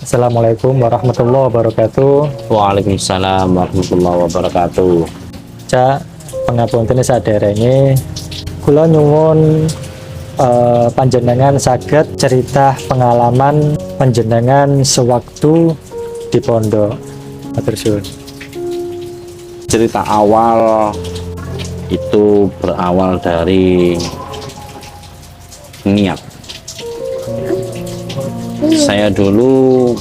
Assalamualaikum warahmatullahi wabarakatuh. Waalaikumsalam warahmatullahi wabarakatuh. Cak, pengapunten saderenge kula nyuwun panjenengan saged cerita pengalaman panjenengan sewaktu di pondok. Matur suwun. Cerita awal itu berawal dari niat. Saya dulu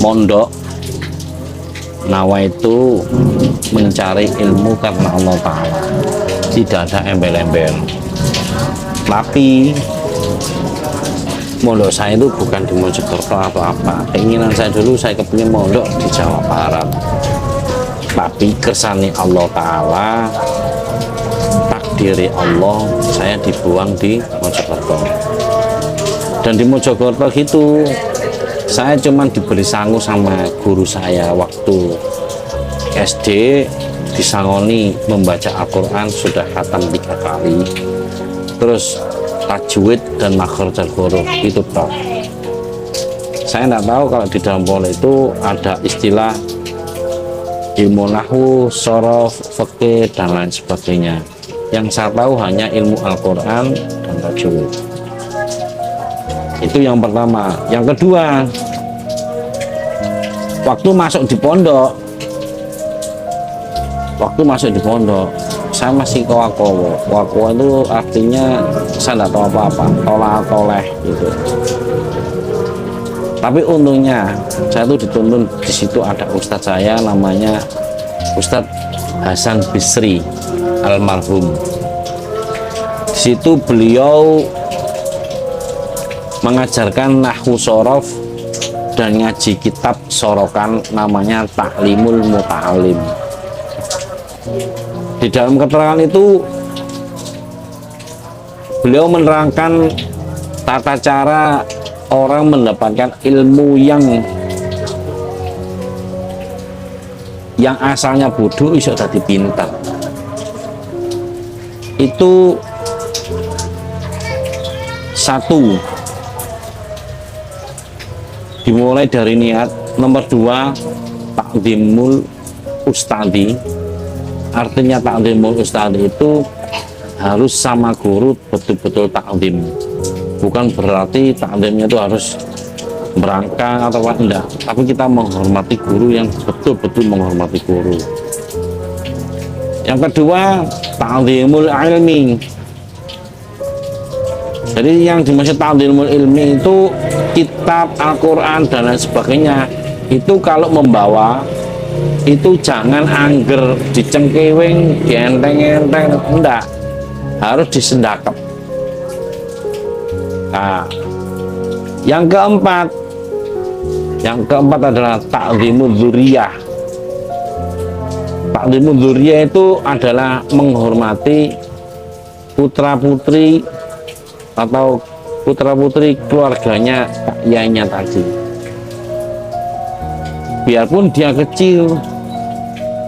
mondok nawaitu mencari ilmu karena Allah Ta'ala, tidak ada embel-embel. Tapi mondok saya itu bukan di Mojokerto atau apa. Keinginan saya dulu, saya kepingin mondok di Jawa Barat, tapi kersani Allah Ta'ala, takdiri Allah, saya dibuang di Mojokerto. Dan di Mojokerto gitu saya cuman diberi sangu sama guru saya waktu SD, disangoni membaca Al-Quran sudah khatam 3 kali, terus tajwid dan makhrajul huruf, itu toh. Saya nggak tahu kalau di dalam pondok itu ada istilah ilmu nahwu, shorof, fikih dan lain sebagainya. Yang saya tahu hanya ilmu Al-Quran dan tajwid. Itu yang pertama. Yang kedua, waktu masuk di pondok, saya masih kowa-kowo. Kowa-kowo itu artinya saya tidak tahu apa-apa, toleh gitu. Tapi untungnya saya tuh dituntun, di situ ada ustadz saya namanya Ustadz Hasan Bisri almarhum. Di situ beliau mengajarkan nahwu sorof dan ngaji kitab sorokan namanya Ta'limul Muta'alim. Di dalam keterangan itu beliau menerangkan tata cara orang mendapatkan ilmu yang asalnya bodoh bisa jadi pintar. Itu satu, dimulai dari niat. Nomor 2, takdimul ustadi. Artinya takdimul ustadi itu harus sama guru betul-betul takdim. Bukan berarti takdimnya itu harus merangkang atau enggak, tapi kita menghormati guru yang betul-betul menghormati guru. Yang kedua, takdimul ilmi. Jadi yang dimaksud takdimul ilmi itu kitab Al-Quran dan lain sebagainya. Itu kalau membawa itu jangan angger dicengkewing, dienteng-enteng, enggak, harus disendakep. Nah, yang keempat adalah takdimul dzurriyah. Takdimul dzurriyah itu adalah menghormati putra-putri atau putra-putri keluarganya yainya tadi. Biarpun dia kecil,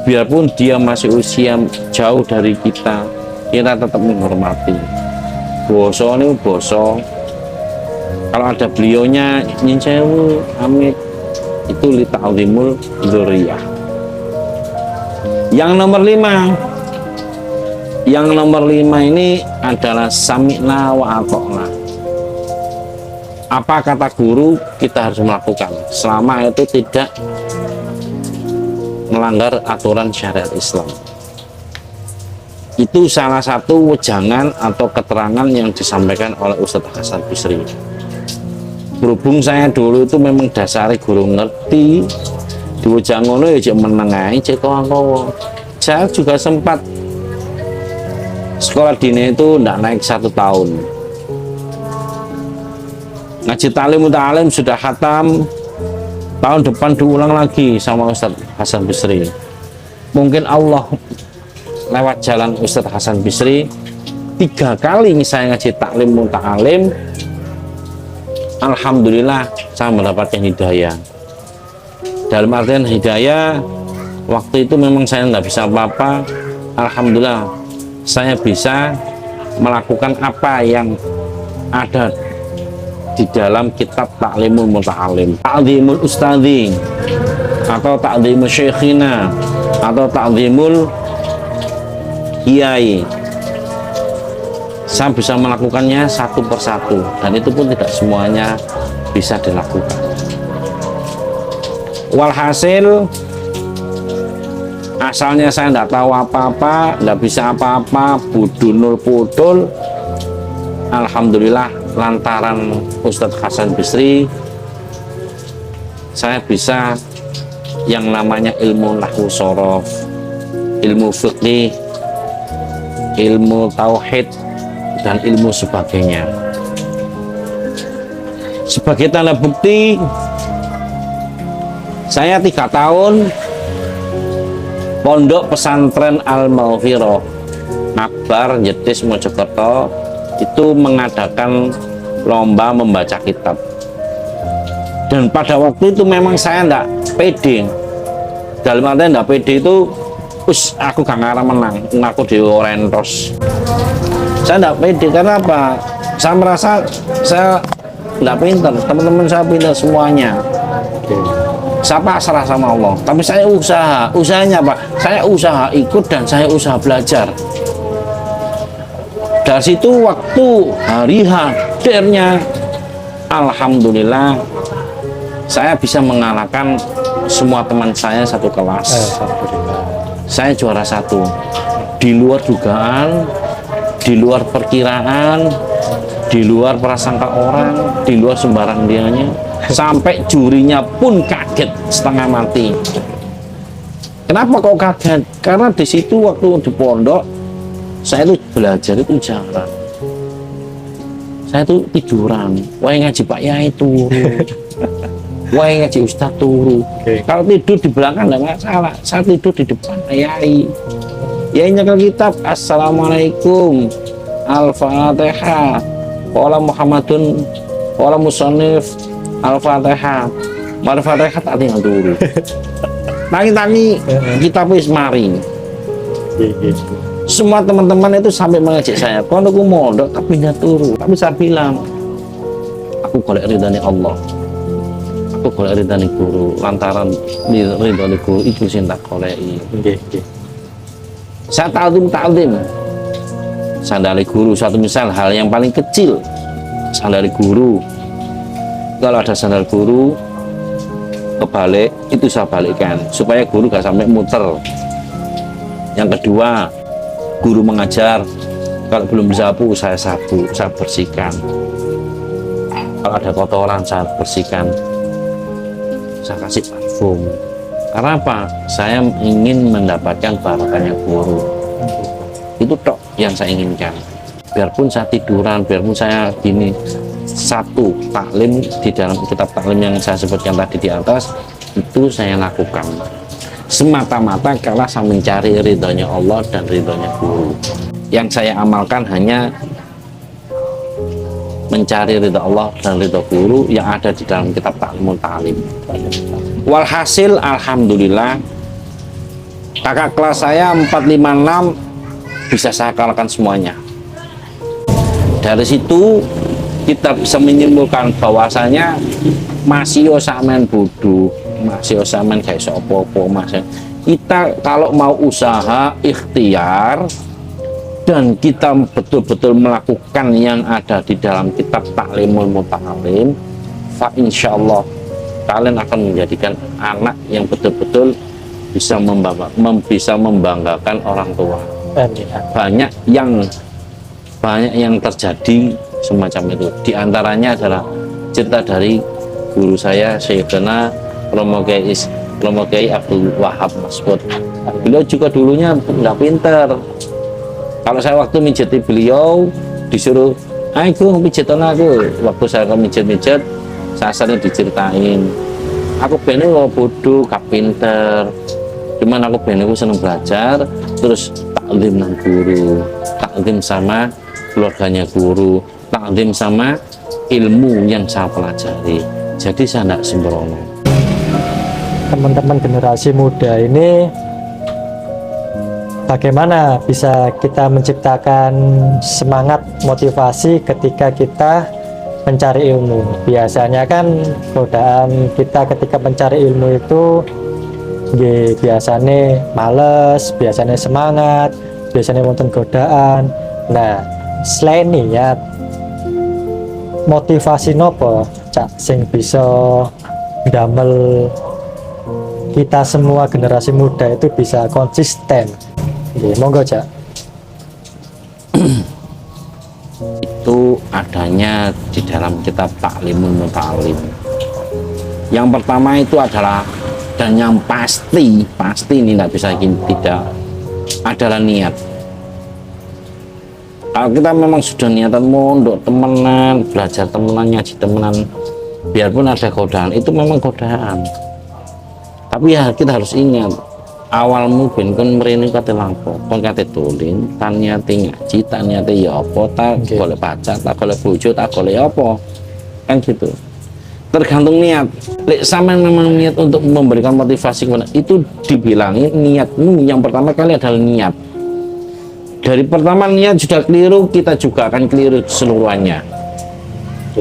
biarpun dia masih usia jauh dari kita tetap menghormati. Boso ini boso, kalau ada beliaunya nyun sewu amit, itu li ta'zimul dzurriyah. Yang nomor 5 ini adalah sami'na wa ata'na. Apa kata guru kita harus melakukan selama itu tidak melanggar aturan syariat Islam. Itu salah satu wejangan atau keterangan yang disampaikan oleh Ustadz Hasan Bisri. Berhubung saya dulu itu memang dasari guru ngerti, di wejangono ya cek menengai, cek kowo. Saya juga sempat sekolah dini itu tidak naik 1 tahun. Ngaji Ta'limul Muta'alim sudah khatam, tahun depan diulang lagi sama Ustadz Hasan Bisri. Mungkin Allah lewat jalan Ustadz Hasan Bisri 3 kali saya ngaji Ta'limul Muta'alim. Alhamdulillah saya mendapatkan hidayah. Dalam artian hidayah, waktu itu memang saya nggak bisa apa-apa. Alhamdulillah saya bisa melakukan apa yang ada di dalam kitab Ta'limul Muta'alim, Ta'zimul Ustadzi, atau Ta'zimul Syekhina, atau Ta'zimul Kiai. Saya bisa melakukannya satu persatu, dan itu pun tidak semuanya bisa dilakukan. Walhasil, asalnya saya tidak tahu apa-apa, tidak bisa apa-apa, budunul putul. Alhamdulillah, lantaran Ustadz Hasan Bisri, saya bisa yang namanya ilmu nahwu sorof, ilmu fiqih, ilmu tauhid, dan ilmu sebagainya. Sebagai tanda bukti, saya 3 tahun pondok pesantren Al-Maghfirah Akbar Jetis Mojokerto itu mengadakan lomba membaca kitab, dan pada waktu itu memang saya enggak pede. Dalam arti enggak pede itu, aku gak ngarah menang, aku di Orentos. Saya enggak pede karena apa? Saya merasa saya enggak pintar, teman-teman saya pintar semuanya. Saya pasrah sama Allah, tapi saya usahanya apa? Saya usaha ikut dan saya usaha belajar. Dari situ waktu hari hadirnya, alhamdulillah saya bisa mengalahkan semua teman saya satu kelas. Saya juara 1, di luar dugaan, di luar perkiraan, di luar prasangka orang, di luar sembarang dianya. Sampai jurinya pun kaget setengah mati. Kenapa kok kaget? Karena di situ waktu di pondok saya itu belajar itu jarang. Saya itu tiduran. Wah, ngaji Pak Yai turu. Wah, ngaji Ustadz turu. Kalau tidur di belakang enggak masalah. Saya tidur di depan Yai. Yai nyekel kitab. Assalamualaikum. Al-Fatihah. Qala Muhammadun. Qala musannif. Al-Fatihah. Al-Fatihah tak tinggal turu. Tangi-tangi kitab wis mari. Semua teman-teman itu sampai mengajak saya, kalau aku mondok tapi nggak turu. Tapi saya bilang, aku golek ridhani Allah, aku golek ridhani guru. Lantaran ridhani guru itu cinta goleki. Saya ta'zim. Sandali guru, satu misal hal yang paling kecil, sandali guru. Kalau ada sandal guru kebalik, itu saya balikkan supaya guru gak sampai muter. Yang kedua, guru mengajar, kalau belum disapu saya sapu, saya bersihkan. Kalau ada kotoran saya bersihkan, saya kasih parfum. Karena apa? Saya ingin mendapatkan barokahnya guru. Itu tok yang saya inginkan. Biarpun saya tiduran, biarpun saya gini, satu taklim di dalam kitab taklim yang saya sebutkan tadi di atas, itu saya lakukan semata-mata karena saya mencari ridhonya Allah dan ridhonya guru. Yang saya amalkan hanya mencari ridho Allah dan ridho guru yang ada di dalam kitab Ta'limul Ta'lim. Walhasil alhamdulillah kakak kelas saya 456 bisa saya kalahkan semuanya. Dari situ kita bisa menyimpulkan bahwasanya masih samen bodoh, masih samen kayak sopo-opo, masih kita kalau mau usaha ikhtiar dan kita betul-betul melakukan yang ada di dalam kitab Ta'limul Muta'alim, fa insyaallah kalian akan menjadikan anak yang betul-betul bisa membanggakan orang tua. Banyak yang terjadi semacam itu. Di antaranya adalah cerita dari guru saya Syekhana Romo Kiai Abdul Wahab Mas'ud. Beliau juga dulunya nggak pinter. Kalau saya waktu mijeti beliau disuruh, ayo pijetan aku. Waktu saya mijet-mijet, saya sering diceritain. Aku bener bodoh, gak pinter. Cuman aku bener seneng belajar, terus taklim nang guru, taklim sama keluarganya guru, taklim sama ilmu yang saya pelajari. Jadi saya tidak sembrono. Teman-teman generasi muda ini, bagaimana bisa kita menciptakan semangat motivasi ketika kita mencari ilmu. Biasanya kan godaan kita ketika mencari ilmu itu biasanya males, biasanya semangat, biasanya wonten godaan. Nah, selain niat, motivasi nopo cak sing bisa damel kita semua generasi muda itu bisa konsisten. Monggo cak. Itu adanya di dalam kitab Ta'limul Muta'allim. Yang pertama itu adalah, dan yang pasti ini tidak bisa tidak, adalah niat. Kalau kita memang sudah niatan mondok temenan, belajar temenan, ngaji temenan, biarpun ada godaan, itu memang godaan. Tapi ya kita harus ingat, awalmu ben kon mrene kate lapo, kon kate dolen, tan niate ngaji, tan niate ya apa, tak golek pacar, tak golek bojo, tak golek apa. Kan gitu. Tergantung niat. Lek sampean memang niat untuk memberikan motivasi kepada, itu dibilangi niatmu yang pertama kali adalah niat. Dari pertama niat sudah keliru, kita juga akan keliru keseluruhannya.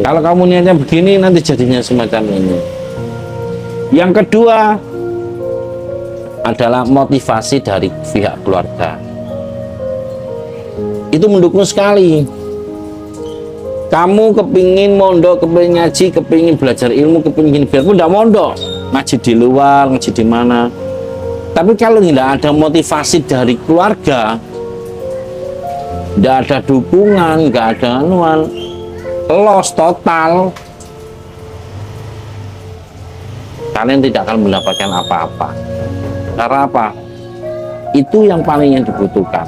Kalau kamu niatnya begini, nanti jadinya semacam ini. Yang kedua adalah motivasi dari pihak keluarga. Itu mendukung sekali. Kamu kepingin mondok, kepingin ngaji, kepingin belajar ilmu, kepingin biarpun tidak mondok, ngaji di luar, ngaji di mana. Tapi kalau tidak ada motivasi dari keluarga, tidak ada dukungan, nggak ada anuan, loss total, kalian tidak akan mendapatkan apa-apa. Karena apa? Itu yang paling yang dibutuhkan.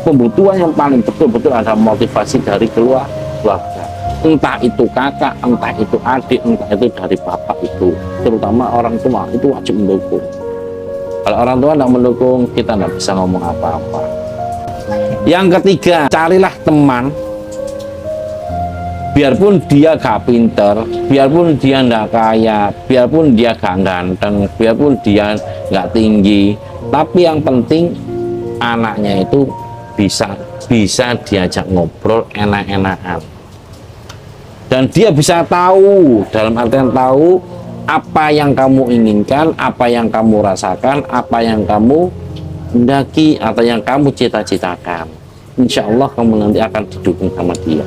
Pembutuhan yang paling betul-betul ada motivasi dari keluarga. Entah itu kakak, entah itu adik, entah itu dari bapak itu. Terutama orang tua itu wajib mendukung. Kalau orang tua tidak mendukung, kita tidak bisa ngomong apa-apa. Yang ketiga, carilah teman. Biarpun dia gak pinter, biarpun dia nggak kaya, biarpun dia gak ganteng, biarpun dia nggak tinggi, tapi yang penting anaknya itu bisa diajak ngobrol enak-enakan, dan dia bisa tahu, dalam artian tahu apa yang kamu inginkan, apa yang kamu rasakan, apa yang kamu hendaki atau yang kamu cita-citakan. Insya Allah kamu nanti akan didukung sama dia.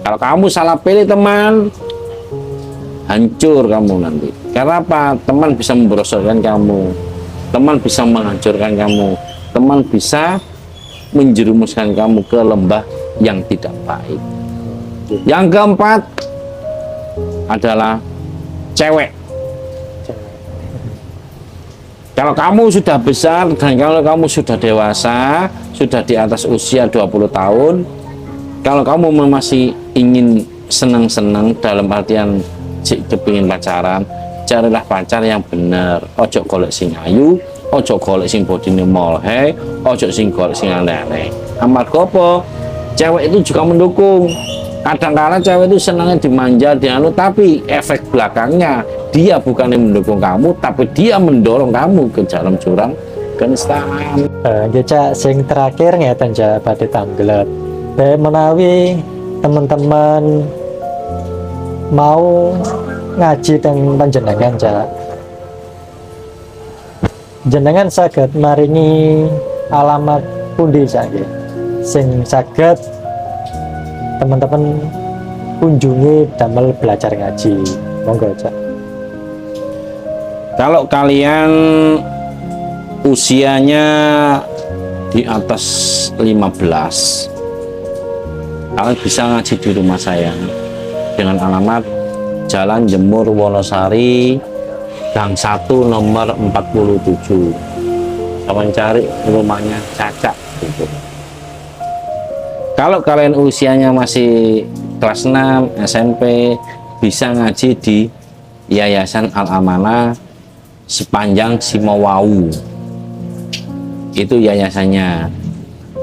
Kalau kamu salah pilih teman, hancur kamu nanti. Karena apa? Teman bisa memboroskan kamu, teman bisa menghancurkan kamu, teman bisa menjerumuskan kamu ke lembah yang tidak baik. Yang keempat adalah cewek. Kalau kamu sudah besar dan kalau kamu sudah dewasa, sudah di atas usia 20 tahun, kalau kamu masih ingin senang-senang dalam artian kepingin pacaran, carilah pacar yang benar. Ojo golek sing ayu, ojo golek sing bodine molhe, ojo sing golek sing aneh-aneh. Amarga apa? Cewek itu juga mendukung. Kadang-kadang cewek itu senangnya dimanja, dianu, tapi efek belakangnya dia bukan yang mendukung kamu, tapi dia mendorong kamu ke dalam jurang kenistaan. Cak sing terakhir ngeten Cak badhe tanglet. Menawi teman-teman mau ngaji teng panjenengan Cak, jenengan saged maringi alamat pundi Cak nggih sing saged teman-teman kunjungi damel belajar ngaji. Monggo Cak. Kalau kalian usianya di atas 15, kalian bisa ngaji di rumah saya dengan alamat Jalan Jemur Wonosari, Gang 1 nomor 47. Kalian cari rumahnya Caca gitu. Kalau kalian usianya masih kelas 6 SMP, bisa ngaji di Yayasan Al-Amanah Sepanjang Simowau. Itu yayasannya.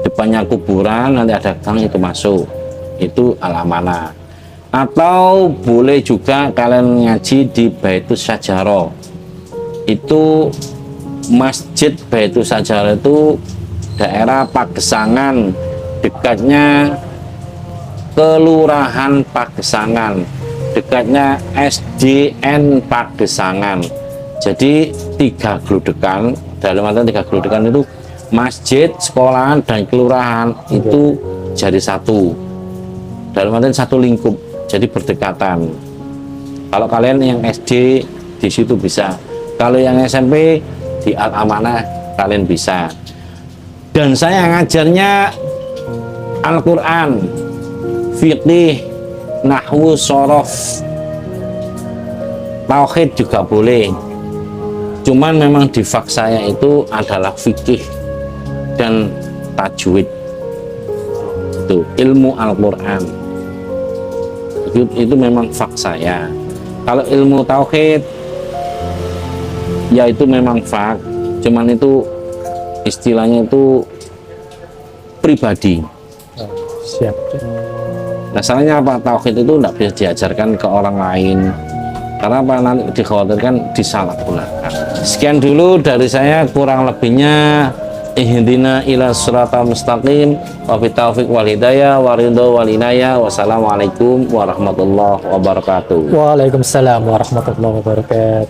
Depannya kuburan, nanti ada gang itu masuk. Itu Al-Amanah. Atau boleh juga kalian ngaji di Baitus Sajaroh. Itu Masjid Baitus Sajaroh itu daerah Pagesangan, dekatnya ke Kelurahan Pagesangan, dekatnya SDN Pagesangan. Jadi 3 geludekan, dalam artian 3 geludekan itu masjid, sekolahan, dan kelurahan itu jadi satu. Dalam artian satu lingkup, jadi berdekatan. Kalau kalian yang SD di situ bisa, kalau yang SMP di Al-Amanah kalian bisa. Dan saya ngajarnya Al-Quran, fiqih, nahwu, sorof, tauhid juga boleh. Cuman memang di fak saya itu adalah fikih dan tajwid, itu ilmu Al-Quran itu memang fak saya. Kalau ilmu tauhid ya itu memang fak, cuman itu istilahnya itu pribadi. Siap. Masalahnya apa, tauhid itu tidak bisa diajarkan ke orang lain karena apa, nanti dikhawatirkan disalahgunakan. Sekian dulu dari saya, kurang lebihnya ihdina ila siratal mustaqim wa bitaufiq wal hidayah wa ridha wal inayah. Wassalamualaikum warahmatullahi wabarakatuh. Waalaikumsalam warahmatullahi wabarakatuh.